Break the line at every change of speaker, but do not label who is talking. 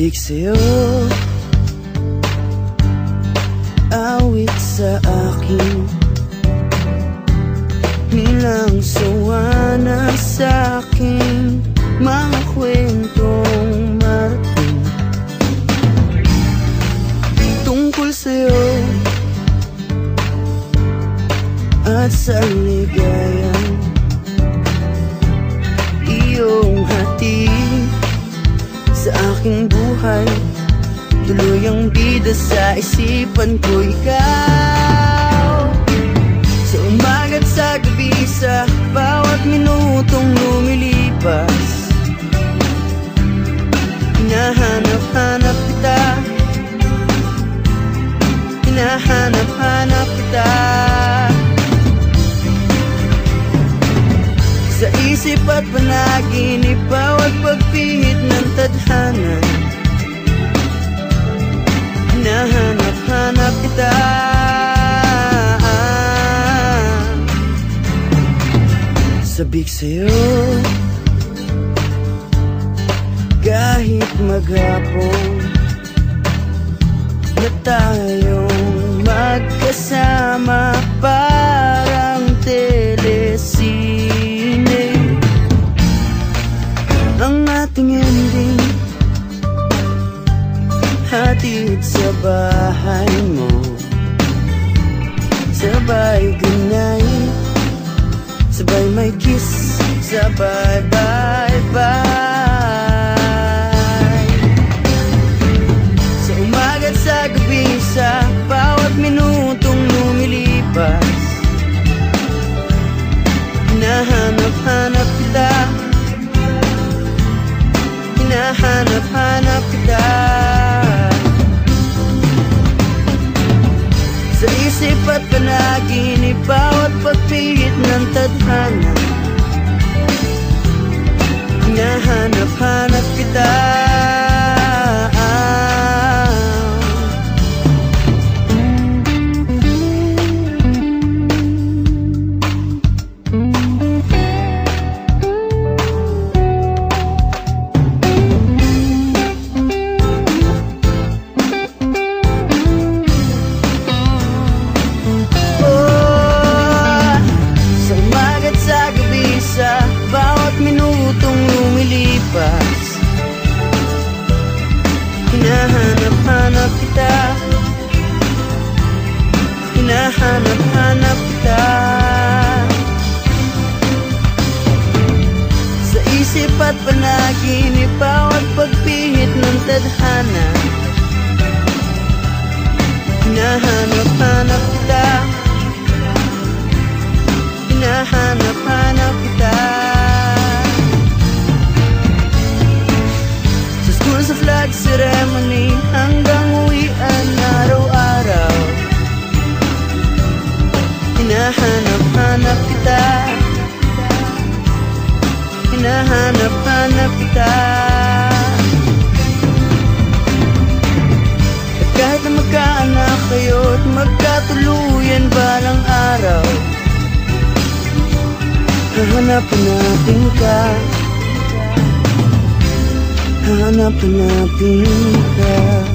Sabik sa'yo, awit sa akin, nilang sawa na sa'king mga kwentong marating tungkol sa'yo at sa ligayang iyong hatid sa aking buhay. Tuloy ang bida sa isipan ko, ikaw. Sa umaga't sa gabi, sa bawat minutong lumilipas, hinahanap-hanap kita, hinahanap-hanap kita. Sa isip at panaginip, bawat pagpihit ng tadhana, hinahanap-hanap kita. Sabik sa'yo, kahit maghapon na tayong magkasama, parang telesine ang ating ending. Hatid sa bahay mo, sabay gunay, sabay may kiss, sabay bye-bye. Sa umaga't sa gabi, sa bawat minutong lumilipas, hinahanap-hanap kita, hinahanap-hanap kita. Sa isip at panaginip, bawat pagpihit ng tadhana, hinahanap-hanap kita. Hinahanap-hanap kita, hinahanap-hanap kita. Sa isip at panaginip, bawat pagpihit ng tadhana, hinahanap-hanap kita, hinahanap-hanap kita. Sa flag ceremony hanggang uwian araw-araw, hinahanap-hanap kita, hinahanap-hanap kita. At kahit na magkaanak kayo at magkatuluyan balang araw, hahanap-hanapin ka, hahanap-hanapin ka.